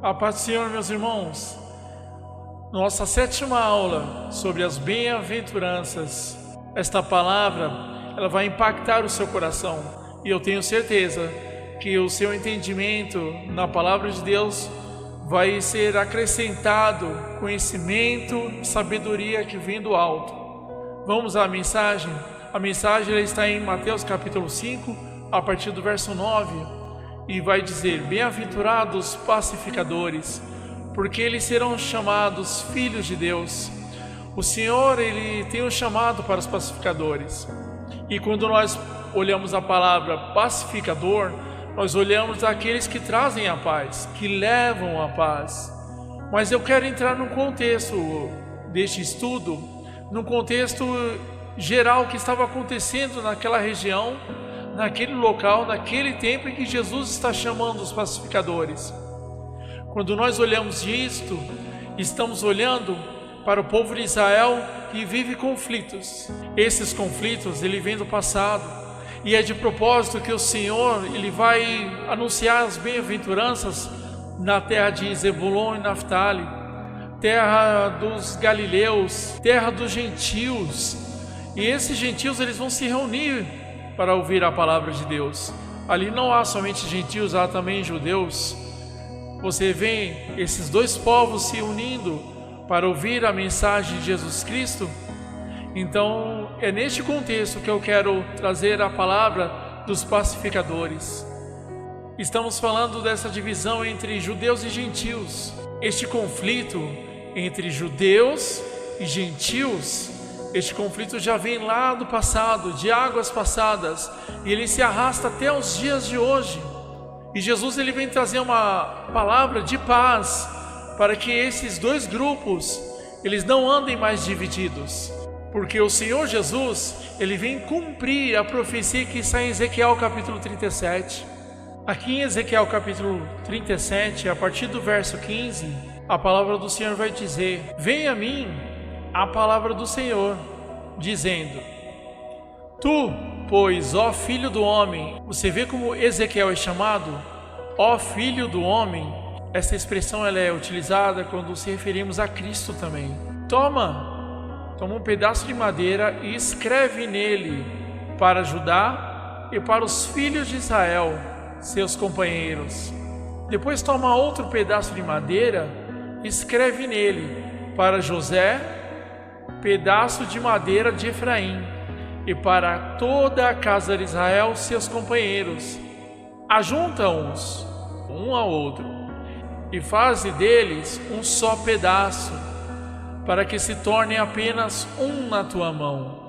A paz do Senhor, meus irmãos. Nossa sétima aula sobre as bem-aventuranças. Esta palavra, ela vai impactar o seu coração. E eu tenho certeza que o seu entendimento na palavra de Deus vai ser acrescentado conhecimento, sabedoria que vem do alto. Vamos à mensagem? A mensagem está em Mateus capítulo 5, a partir do verso 9. E vai dizer: bem-aventurados pacificadores, porque eles serão chamados filhos de Deus. O Senhor, Ele tem um chamado para os pacificadores. E quando nós olhamos a palavra pacificador, nós olhamos aqueles que trazem a paz, que levam a paz. Mas eu quero entrar num contexto deste estudo, num contexto geral que estava acontecendo naquela região, naquele local, naquele tempo em que Jesus está chamando os pacificadores. Quando nós olhamos isto, estamos olhando para o povo de Israel que vive conflitos. Esses conflitos, ele vem do passado, e é de propósito que o Senhor, ele vai anunciar as bem-aventuranças na terra de Zebulon e Naftali, terra dos galileus, terra dos gentios. E esses gentios, eles vão se reunir para ouvir a palavra de Deus. Ali não há somente gentios, há também judeus. Você vê esses dois povos se unindo para ouvir a mensagem de Jesus Cristo. Então é neste contexto que eu quero trazer a palavra dos pacificadores. Estamos falando dessa divisão entre judeus e gentios. Este conflito entre judeus e gentios, este conflito já vem lá do passado, de águas passadas, e ele se arrasta até os dias de hoje. E Jesus, ele vem trazer uma palavra de paz para que esses dois grupos, eles não andem mais divididos. Porque o Senhor Jesus, ele vem cumprir a profecia que está em Ezequiel capítulo 37. Aqui em Ezequiel capítulo 37, a partir do verso 15, a palavra do Senhor vai dizer: venha a mim a palavra do Senhor, dizendo: tu, pois, ó filho do homem. Você vê como Ezequiel é chamado ó filho do homem? Essa expressão ela é utilizada quando se referimos a Cristo também. Toma um pedaço de madeira e escreve nele para Judá e para os filhos de Israel, seus companheiros. Depois toma outro pedaço de madeira e escreve nele para José, pedaço de madeira de Efraim, e para toda a casa de Israel, seus companheiros. Ajunta-os um ao outro e faze deles um só pedaço, para que se torne apenas um na tua mão.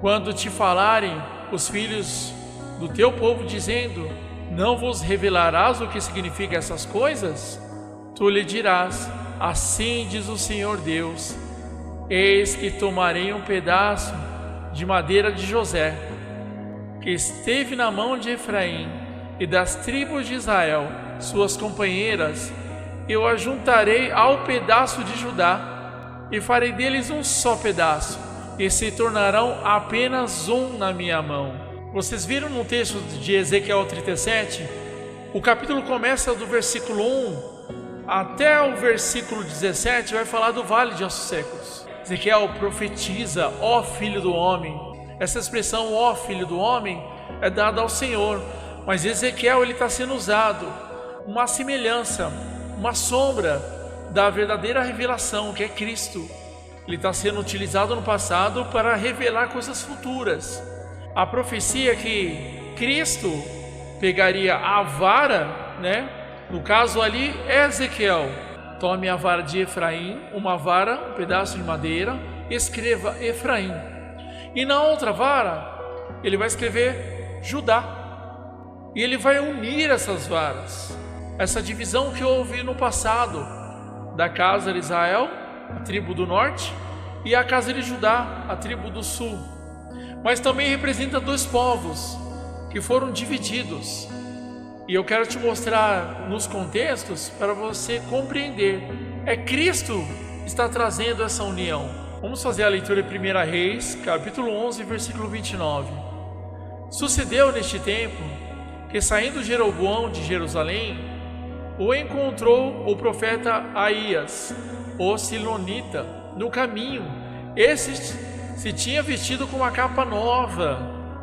Quando te falarem os filhos do teu povo dizendo: não vos revelarás o que significam essas coisas? Tu lhe dirás: assim diz o Senhor Deus: eis que tomarei um pedaço de madeira de José, que esteve na mão de Efraim, e das tribos de Israel, suas companheiras, eu ajuntarei ao pedaço de Judá, e farei deles um só pedaço, e se tornarão apenas um na minha mão. Vocês viram no texto de Ezequiel 37? O capítulo começa do versículo 1 até o versículo 17, vai falar do vale de ossos secos. Ezequiel profetiza: ó filho do homem. Essa expressão ó filho do homem é dada ao Senhor, mas Ezequiel, ele está sendo usado uma semelhança, uma sombra da verdadeira revelação, que é Cristo. Ele está sendo utilizado no passado para revelar coisas futuras. A profecia é que Cristo pegaria a vara, no caso ali é Ezequiel: tome a vara de Efraim, uma vara, um pedaço de madeira, escreva Efraim. E na outra vara, ele vai escrever Judá. E ele vai unir essas varas. Essa divisão que houve no passado, da casa de Israel, a tribo do norte, e a casa de Judá, a tribo do sul. Mas também representa dois povos que foram divididos. E eu quero te mostrar nos contextos para você compreender. É Cristo que está trazendo essa união. Vamos fazer a leitura de 1 Reis, capítulo 11, versículo 29. Sucedeu neste tempo que, saindo Jeroboão de Jerusalém, o encontrou o profeta Aías, o silonita, no caminho. Esse se tinha vestido com uma capa nova.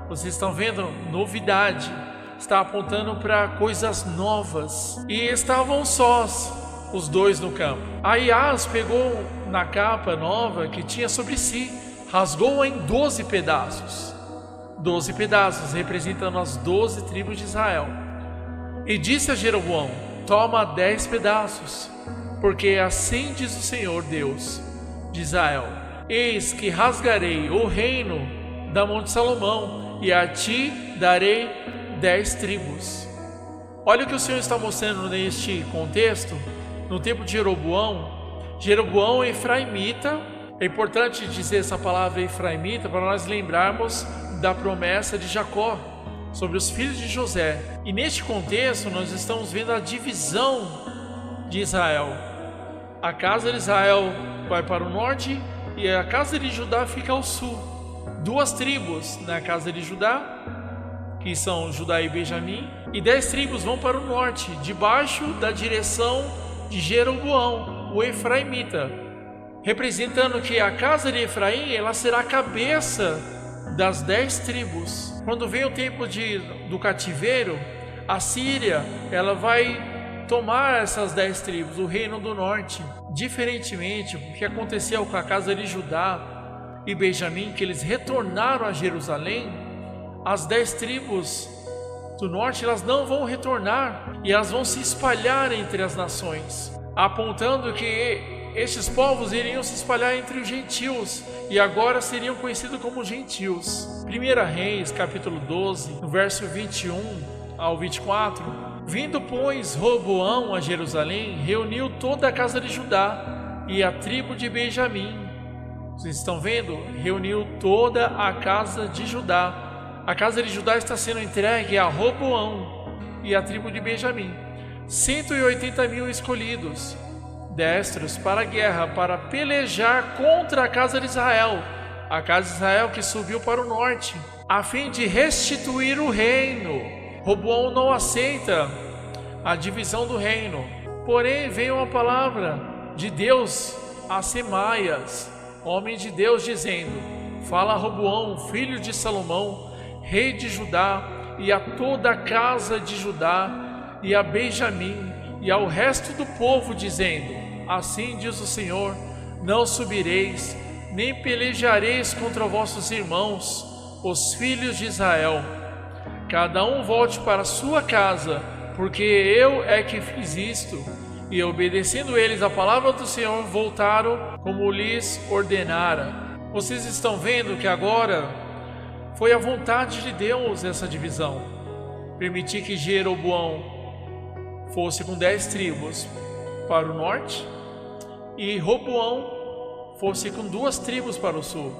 Vocês estão vendo? Novidade. Está apontando para coisas novas. E estavam sós, os dois no campo. Aías pegou na capa nova que tinha sobre si, rasgou-a em 12 pedaços. 12 pedaços, representando as 12 tribos de Israel. E disse a Jeroboão: toma 10 pedaços, porque assim diz o Senhor Deus de Israel: eis que rasgarei o reino da mão de Salomão, e a ti darei 10 tribos. Olha o que o Senhor está mostrando neste contexto. No tempo de Jeroboão é efraimita. É importante dizer essa palavra efraimita para nós lembrarmos da promessa de Jacó sobre os filhos de José. E neste contexto nós estamos vendo a divisão de Israel. A casa de Israel vai para o norte e a casa de Judá fica ao sul. 2 tribos na casa de Judá, que são Judá e Benjamim, e 10 tribos vão para o norte, debaixo da direção de Jeroboão, o efraimita, representando que a casa de Efraim ela será a cabeça das 10 tribos. Quando vem o tempo do cativeiro, a Síria ela vai tomar essas 10 tribos, o reino do norte. Diferentemente do que aconteceu com a casa de Judá e Benjamim, que eles retornaram a Jerusalém, as 10 tribos do norte elas não vão retornar e elas vão se espalhar entre as nações, apontando que estes povos iriam se espalhar entre os gentios e agora seriam conhecidos como gentios. 1 Reis, capítulo 12, no verso 21 ao 24. Vindo, pois, Roboão a Jerusalém, reuniu toda a casa de Judá e a tribo de Benjamim. Vocês estão vendo? Reuniu toda a casa de Judá. A casa de Judá está sendo entregue a Roboão e a tribo de Benjamim. 180.000 escolhidos, destros para a guerra, para pelejar contra a casa de Israel. A casa de Israel que subiu para o norte, a fim de restituir o reino. Roboão não aceita a divisão do reino. Porém, veio uma palavra de Deus a Semaias, homem de Deus, dizendo: fala a Roboão, filho de Salomão, rei de Judá, e a toda a casa de Judá, e a Benjamim, e ao resto do povo, dizendo: assim diz o Senhor, não subireis, nem pelejareis contra vossos irmãos, os filhos de Israel. Cada um volte para sua casa, porque eu é que fiz isto. E obedecendo eles a palavra do Senhor, voltaram como lhes ordenara. Vocês estão vendo que agora foi a vontade de Deus essa divisão. Permitir que Jeroboão fosse com 10 tribos para o norte e Roboão fosse com 2 tribos para o sul.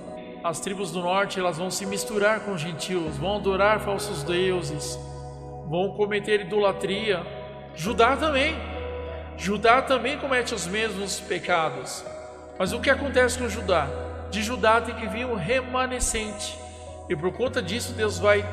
As tribos do norte elas vão se misturar com os gentios, vão adorar falsos deuses, vão cometer idolatria. Judá também comete os mesmos pecados. Mas o que acontece com Judá? De Judá tem que vir um remanescente. E por conta disso Deus vai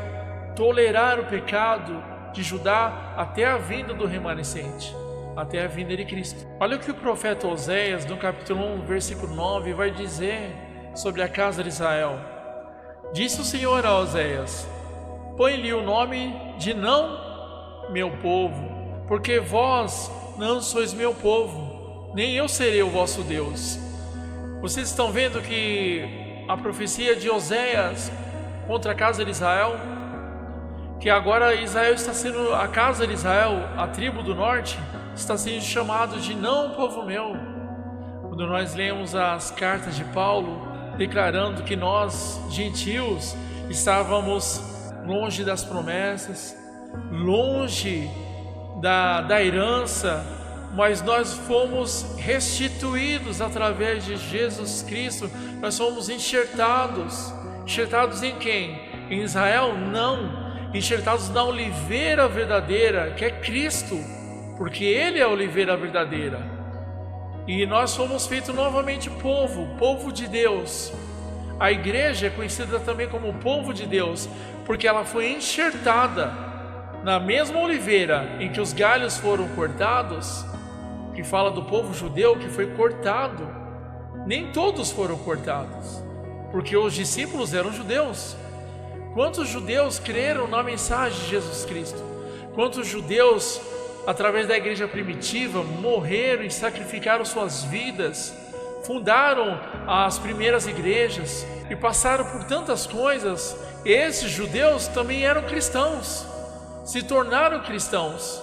tolerar o pecado de Judá até a vinda do remanescente, até a vinda de Cristo. Olha o que o profeta Oséias, no capítulo 1, versículo 9, vai dizer sobre a casa de Israel. Disse o Senhor a Oséias: põe-lhe o nome de não meu povo, porque vós não sois meu povo, nem eu serei o vosso Deus. Vocês estão vendo que a profecia de Oséias contra a casa de Israel, que agora Israel está sendo, a casa de Israel, a tribo do norte, está sendo chamado de não povo meu. Quando nós lemos as cartas de Paulo, declarando que nós, gentios, estávamos longe das promessas, longe da herança, mas nós fomos restituídos através de Jesus Cristo. Nós fomos enxertados em quem? Em Israel? Não, enxertados na oliveira verdadeira, que é Cristo, porque Ele é a oliveira verdadeira. E nós fomos feitos novamente povo de Deus. A igreja é conhecida também como povo de Deus, porque ela foi enxertada na mesma oliveira em que os galhos foram cortados, que fala do povo judeu que foi cortado, nem todos foram cortados, porque os discípulos eram judeus. Quantos judeus creram na mensagem de Jesus Cristo? Quantos judeus, através da igreja primitiva, morreram e sacrificaram suas vidas, fundaram as primeiras igrejas e passaram por tantas coisas? Esses judeus também eram cristãos, se tornaram cristãos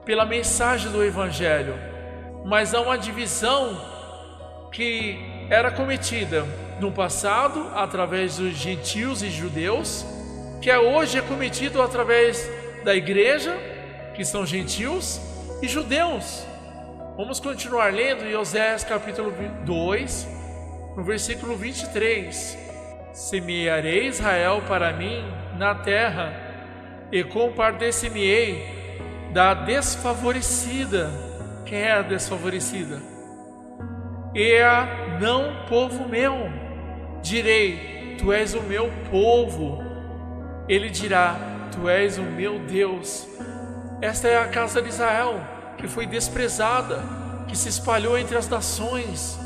pela mensagem do Evangelho. Mas há uma divisão que era cometida no passado através dos gentios e judeus, que hoje é cometido através da igreja, que são gentios e judeus. Vamos continuar lendo em Oséias capítulo 2, no versículo 23. Semearei Israel para mim na terra, e compadecer-me-ei da desfavorecida. Quem é a desfavorecida? E a não povo meu. Direi, tu és o meu povo. Ele dirá, tu és o meu Deus. Esta é a casa de Israel, que foi desprezada, que se espalhou entre as nações,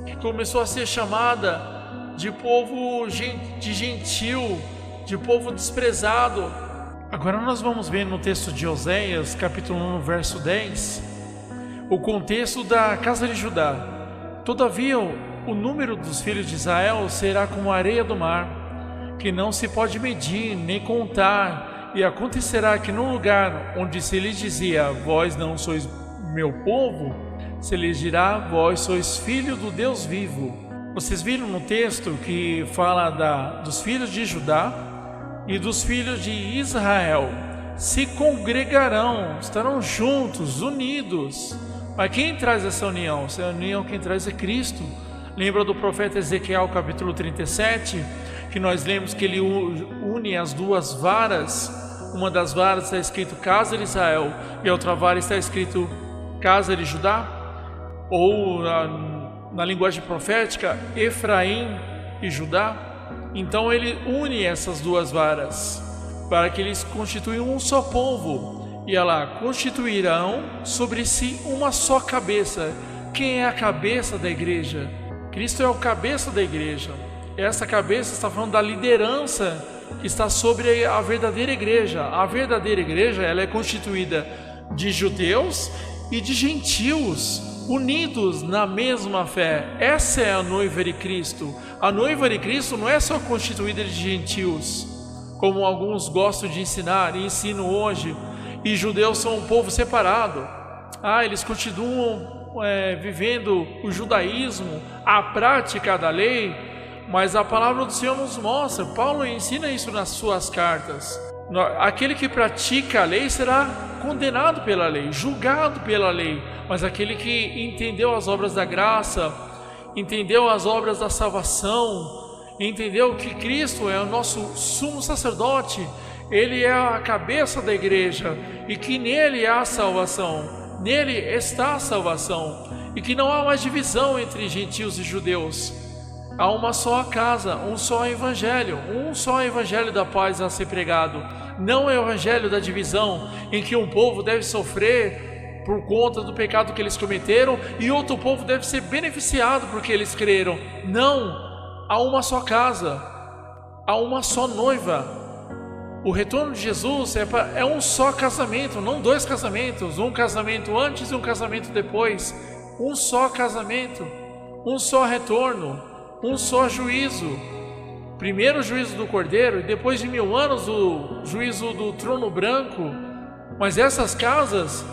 que começou a ser chamada de povo de gentil, de povo desprezado. Agora nós vamos ver no texto de Oséias, capítulo 1, verso 10, o contexto da casa de Judá. Todavia, o número dos filhos de Israel será como a areia do mar, que não se pode medir nem contar. E acontecerá que no lugar onde se lhes dizia, vós não sois meu povo, se lhes dirá, vós sois filhos do Deus vivo. Vocês viram no texto que fala dos filhos de Judá e dos filhos de Israel. Se congregarão, estarão juntos, unidos. Mas quem traz essa união? Essa união quem traz é Cristo. Lembra do profeta Ezequiel capítulo 37, que nós lemos que ele une as duas varas. Uma das varas está escrito casa de Israel e a outra vara está escrito casa de Judá, ou na linguagem profética, Efraim e Judá. Então ele une essas duas varas para que eles constituam um só povo. E ela constituirão sobre si uma só cabeça. Quem é a cabeça da igreja? Cristo é o cabeça da igreja. Essa cabeça está falando da liderança que está sobre a verdadeira igreja. A verdadeira igreja, ela é constituída de judeus e de gentios, unidos na mesma fé. Essa é a noiva de Cristo. A noiva de Cristo não é só constituída de gentios, como alguns gostam de ensinar e ensinam hoje, e judeus são um povo separado. Eles continuam vivendo o judaísmo, a prática da lei, mas a palavra do Senhor nos mostra, Paulo ensina isso nas suas cartas. Aquele que pratica a lei será condenado pela lei, julgado pela lei, mas aquele que entendeu as obras da graça, entendeu as obras da salvação, entendeu que Cristo é o nosso sumo sacerdote, ele é a cabeça da igreja e que nele há salvação, nele está a salvação, e que não há mais divisão entre gentios e judeus. Há uma só casa, um só evangelho da paz a ser pregado. Não é o evangelho da divisão, em que um povo deve sofrer por conta do pecado que eles cometeram e outro povo deve ser beneficiado porque eles creram. Não, há uma só casa, há uma só noiva. O retorno de Jesus é um só casamento, não dois casamentos, um casamento antes e um casamento depois. Um só casamento, um só retorno, um só juízo. Primeiro o juízo do Cordeiro e depois de 1000 anos o juízo do trono branco. Mas essas casas,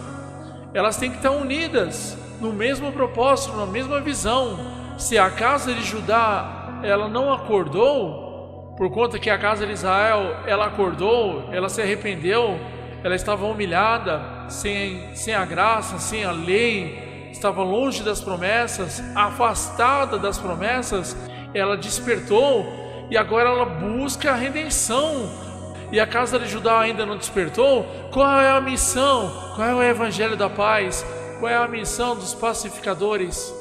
elas têm que estar unidas no mesmo propósito, na mesma visão. Se a casa de Judá ela não acordou, por conta que a casa de Israel ela acordou, ela se arrependeu, ela estava humilhada, sem a graça, sem a lei, estava longe das promessas, afastada das promessas, ela despertou e agora ela busca a redenção. E a casa de Judá ainda não despertou. Qual é a missão? Qual é o evangelho da paz? Qual é a missão dos pacificadores?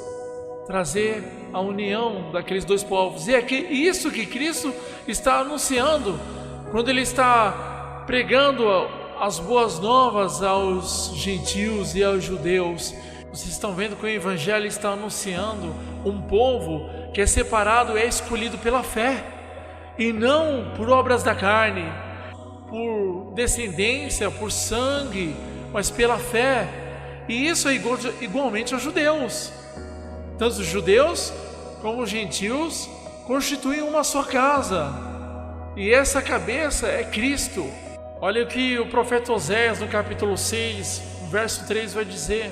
Trazer a união daqueles dois povos. E é isso que Cristo está anunciando quando Ele está pregando as boas novas aos gentios e aos judeus. Vocês estão vendo que o Evangelho está anunciando um povo que é separado, é escolhido pela fé, e não por obras da carne, por descendência, por sangue, mas pela fé. E isso é igualmente aos judeus. Tanto os judeus como os gentios constituem uma só casa, e essa cabeça é Cristo. Olha o que o profeta Oséias, no capítulo 6, verso 3, vai dizer: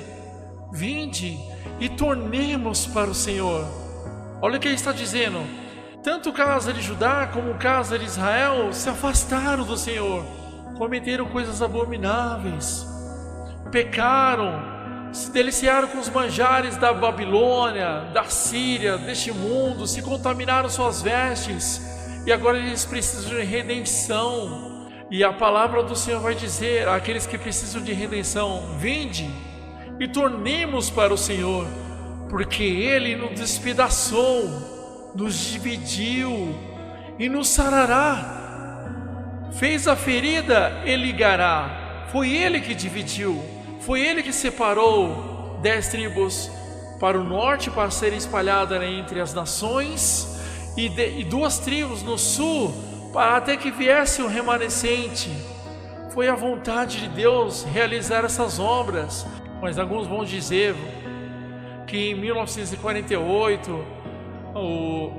vinde e tornemos para o Senhor. Olha o que ele está dizendo: tanto casa de Judá como casa de Israel se afastaram do Senhor, cometeram coisas abomináveis, pecaram, se deliciaram com os manjares da Babilônia, da Síria, deste mundo, se contaminaram suas vestes, e agora eles precisam de redenção. E a palavra do Senhor vai dizer àqueles que precisam de redenção: vinde e tornemos para o Senhor, porque Ele nos despedaçou, nos dividiu e nos sarará. Fez a ferida e ligará. Foi Ele que dividiu, foi Ele que separou 10 tribos para o norte, para serem espalhadas entre as nações, e 2 tribos no sul, para até que viesse o remanescente. Foi a vontade de Deus realizar essas obras. Mas alguns vão dizer que em 1948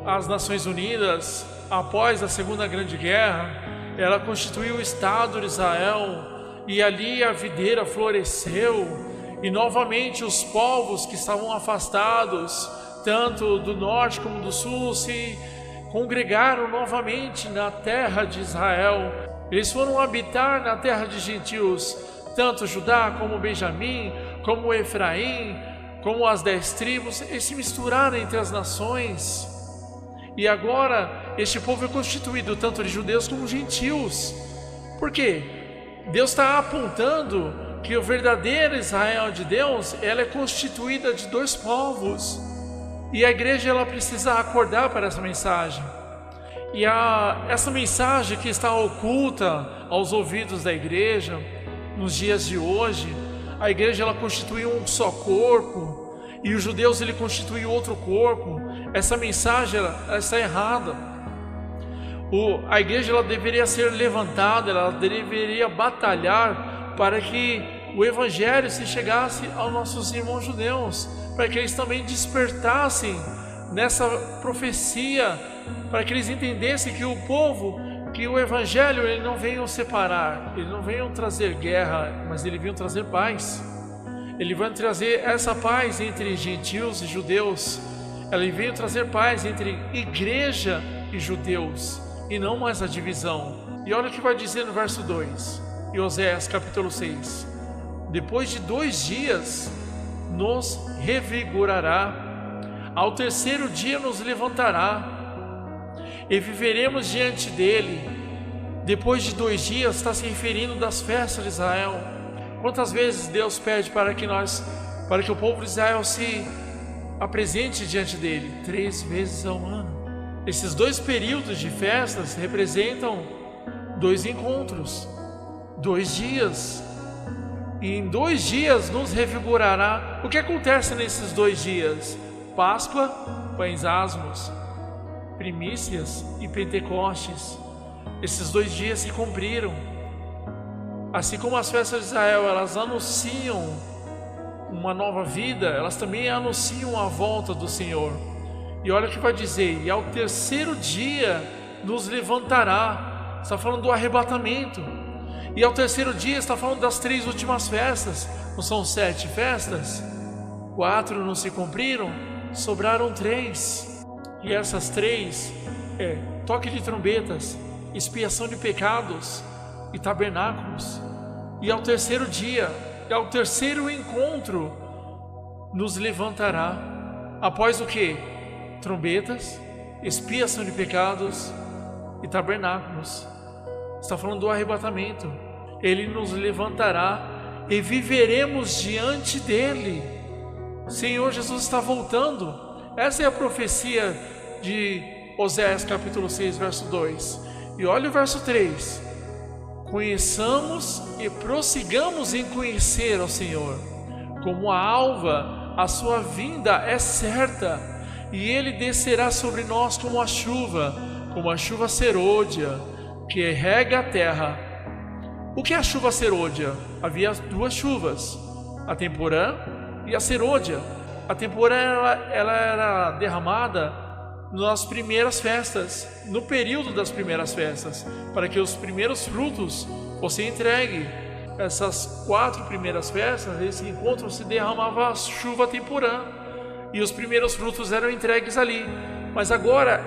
as Nações Unidas, após a Segunda Grande Guerra, ela constituiu o Estado de Israel, e ali a videira floresceu, e novamente os povos que estavam afastados, tanto do norte como do sul, se congregaram novamente na terra de Israel. Eles foram habitar na terra de gentios, tanto Judá como Benjamim, como Efraim, como as 10 tribos, eles se misturaram entre as nações. E agora este povo é constituído tanto de judeus como gentios. Por quê? Deus está apontando que o verdadeiro Israel de Deus, ela é constituída de 2 povos. E a igreja, ela precisa acordar para essa mensagem. E essa mensagem que está oculta aos ouvidos da igreja, nos dias de hoje, a igreja, ela constitui um só corpo, e os judeus, ele constitui outro corpo. Essa mensagem, ela está errada. A igreja, ela deveria ser levantada, ela deveria batalhar para que o evangelho se chegasse aos nossos irmãos judeus, para que eles também despertassem nessa profecia, para que eles entendessem que o povo, que o evangelho, ele não veio separar, ele não veio trazer guerra, mas ele veio trazer paz. Ele veio trazer essa paz entre gentios e judeus. Ele veio trazer paz entre igreja e judeus, e não mais a divisão. E olha o que vai dizer no verso 2, em Oséias capítulo 6: depois de 2 dias nos revigorará, ao 3º dia nos levantará, e viveremos diante dele. Depois de 2 dias, está se referindo das festas de Israel. Quantas vezes Deus pede para que o povo de Israel se apresente diante dele? 3 vezes ao ano. Esses 2 períodos de festas representam 2 encontros, 2 dias. E em 2 dias nos revigorará. O que acontece nesses 2 dias? Páscoa, pães asmos, primícias e Pentecostes. Esses 2 dias se cumpriram. Assim como as festas de Israel, elas anunciam uma nova vida, elas também anunciam a volta do Senhor. E olha o que vai dizer: e ao 3º dia nos levantará. Está falando do arrebatamento. E ao 3º dia está falando das 3 últimas festas. Não são 7 festas? 4 não se cumpriram, sobraram 3. E essas 3 é toque de trombetas, expiação de pecados e tabernáculos. E ao 3º dia, e ao 3º encontro, nos levantará. Após o que? Trombetas, expiação de pecados e tabernáculos. Está falando do arrebatamento. Ele nos levantará e viveremos diante dele. O Senhor Jesus está voltando. Essa é a profecia de Oséias capítulo 6, verso 2. E olha o verso 3: conheçamos e prossigamos em conhecer ao Senhor. Como a alva, a sua vinda é certa, e Ele descerá sobre nós como a chuva serôdia, que rega a terra. O que é a chuva serôdia? Havia duas chuvas, a temporã e a serôdia. A temporã ela era derramada nas primeiras festas, no período das primeiras festas, para que os primeiros frutos fossem entregues. Essas 4 primeiras festas, esse encontro se derramava a chuva temporã, e os primeiros frutos eram entregues ali. Mas agora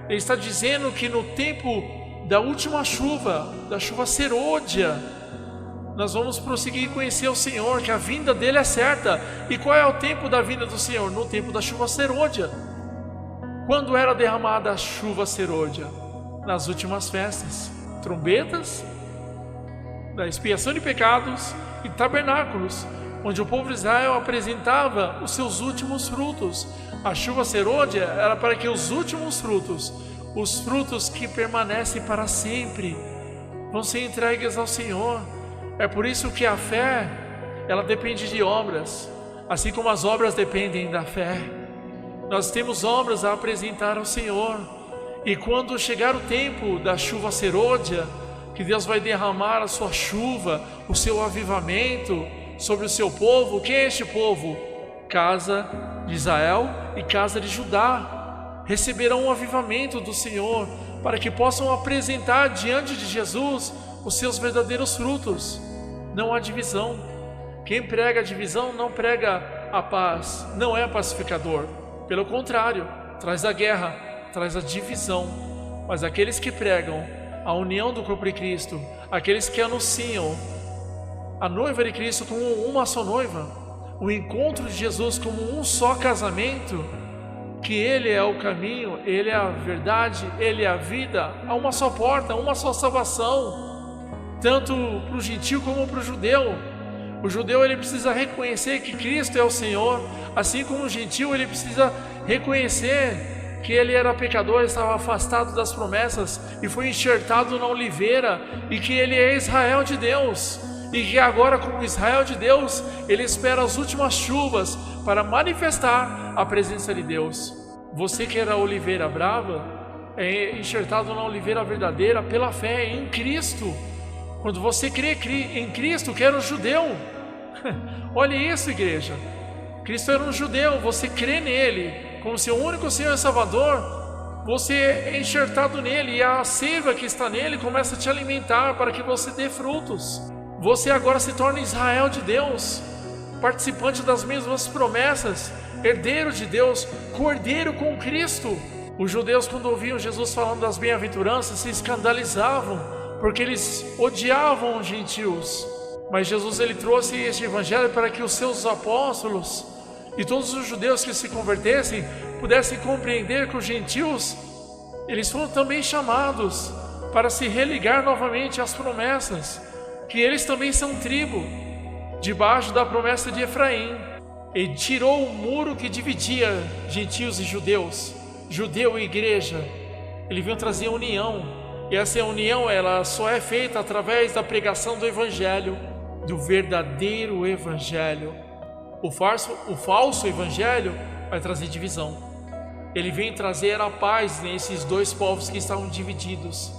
ele está dizendo que no tempo da última chuva, da chuva serôdia, nós vamos prosseguir e conhecer o Senhor, que a vinda dele é certa. E qual é o tempo da vinda do Senhor? No tempo da chuva serôdia. Quando era derramada a chuva serôdia? Nas últimas festas, trombetas, da expiação de pecados e tabernáculos, onde o povo de Israel apresentava os seus últimos frutos. A chuva serôdia era para que os últimos frutos, os frutos que permanecem para sempre, vão ser entregues ao Senhor. É por isso que a fé, ela depende de obras, assim como as obras dependem da fé. Nós temos obras a apresentar ao Senhor, e quando chegar o tempo da chuva serôdia, que Deus vai derramar a sua chuva, o seu avivamento sobre o seu povo. Quem é este povo? Casa de Israel e casa de Judá receberão um avivamento do Senhor, para que possam apresentar diante de Jesus os seus verdadeiros frutos. Não há divisão. Quem prega a divisão não prega a paz, não é pacificador. Pelo contrário, traz a guerra, traz a divisão. Mas aqueles que pregam a união do corpo de Cristo, aqueles que anunciam a noiva de Cristo como uma só noiva, o encontro de Jesus como um só casamento, que Ele é o caminho, Ele é a verdade, Ele é a vida, há uma só porta, uma só salvação, tanto para o gentio como para o judeu. O judeu ele precisa reconhecer que Cristo é o Senhor, assim como o gentio ele precisa reconhecer que ele era pecador, estava afastado das promessas e foi enxertado na oliveira, e que ele é Israel de Deus, e que agora, como Israel de Deus, ele espera as últimas chuvas para manifestar a presença de Deus. Você que era a oliveira brava é enxertado na oliveira verdadeira pela fé em Cristo. Quando você crê em Cristo, que era um judeu, olha isso, igreja, Cristo era um judeu, você crê nele como seu único Senhor e Salvador, você é enxertado nele, e a seiva que está nele começa a te alimentar para que você dê frutos. Você agora se torna Israel de Deus, participante das mesmas promessas, herdeiro de Deus, cordeiro com Cristo. Os judeus, quando ouviam Jesus falando das bem-aventuranças, se escandalizavam, porque eles odiavam os gentios. Mas Jesus ele trouxe este evangelho para que os seus apóstolos e todos os judeus que se convertessem pudessem compreender que os gentios eles foram também chamados para se religar novamente às promessas, que eles também são tribo debaixo da promessa de Efraim. Ele tirou o muro que dividia gentios e judeus, judeu e igreja. Ele veio trazer união. E essa união ela só é feita através da pregação do Evangelho, do verdadeiro Evangelho. O falso Evangelho vai trazer divisão. Ele vem trazer a paz nesses dois povos que estavam divididos.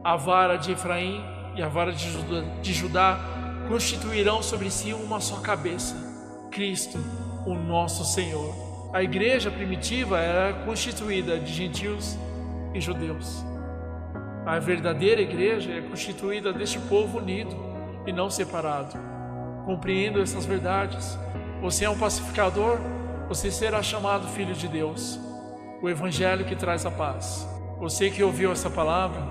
A vara de Efraim e a vara de Judá constituirão sobre si uma só cabeça, Cristo, o nosso Senhor. A igreja primitiva era constituída de gentios e judeus. A verdadeira igreja é constituída deste povo unido e não separado. Compreendo essas verdades. Você é um pacificador, você será chamado filho de Deus. O evangelho que traz a paz. Você que ouviu essa palavra,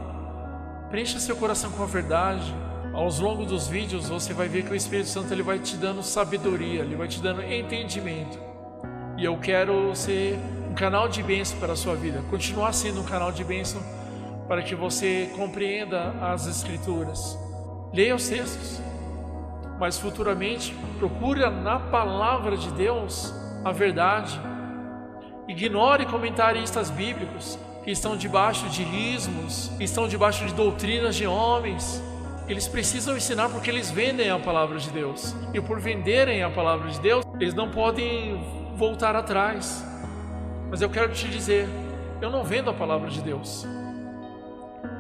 preencha seu coração com a verdade. Aos longos dos vídeos você vai ver que o Espírito Santo ele vai te dando sabedoria, ele vai te dando entendimento. E eu quero ser um canal de bênção para a sua vida, continuar sendo um canal de bênção para que você compreenda as Escrituras. Leia os textos, mas futuramente procure na palavra de Deus a verdade. Ignore comentaristas bíblicos que estão debaixo de ismos, que estão debaixo de doutrinas de homens, eles precisam ensinar porque eles vendem a palavra de Deus. E por venderem a palavra de Deus, eles não podem voltar atrás. Mas eu quero te dizer, eu não vendo a palavra de Deus.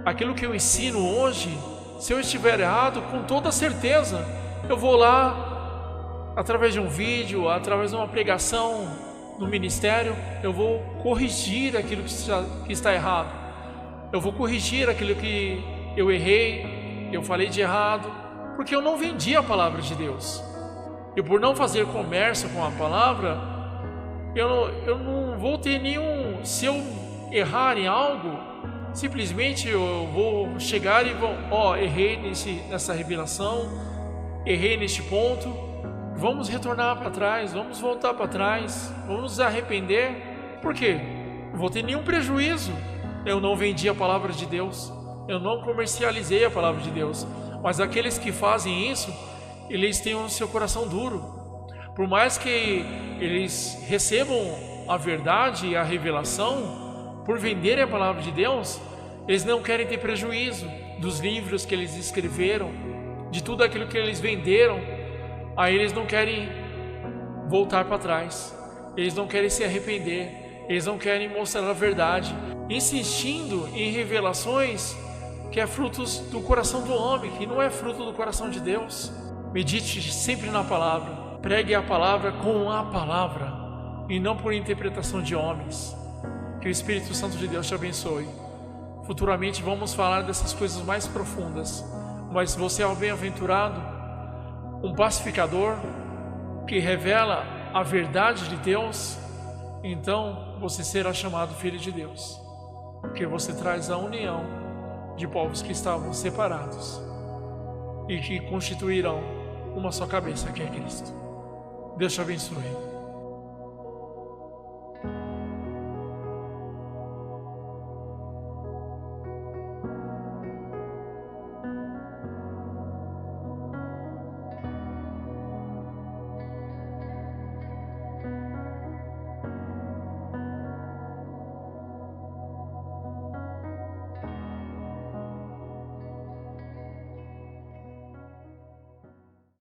Aquilo que eu ensino hoje, se eu estiver errado, com toda certeza, eu vou lá, através de um vídeo, através de uma pregação no ministério, eu vou corrigir aquilo que está errado. Eu vou corrigir aquilo que eu errei, eu falei de errado, porque eu não vendi a palavra de Deus. E por não fazer comércio com a palavra, eu não vou ter nenhum... Se eu errar em algo, simplesmente eu vou chegar e vou... errei nessa revelação, errei neste ponto, vamos retornar para trás, vamos voltar para trás, vamos nos arrepender. Por quê? Não vou ter nenhum prejuízo. Eu não vendi a palavra de Deus, eu não comercializei a palavra de Deus. Mas aqueles que fazem isso, eles têm o seu coração duro. Por mais que eles recebam a verdade e a revelação, por venderem a palavra de Deus, eles não querem ter prejuízo dos livros que eles escreveram, de tudo aquilo que eles venderam. Aí eles não querem voltar para trás, eles não querem se arrepender, eles não querem mostrar a verdade, insistindo em revelações que é frutos do coração do homem, que não é fruto do coração de Deus. Medite sempre na palavra, pregue a palavra com a palavra e não por interpretação de homens. Que o Espírito Santo de Deus te abençoe. Futuramente vamos falar dessas coisas mais profundas, mas você é um bem-aventurado, um pacificador que revela a verdade de Deus, então você será chamado filho de Deus, porque você traz a união de povos que estavam separados e que constituirão uma só cabeça, que é Cristo. Deus te abençoe.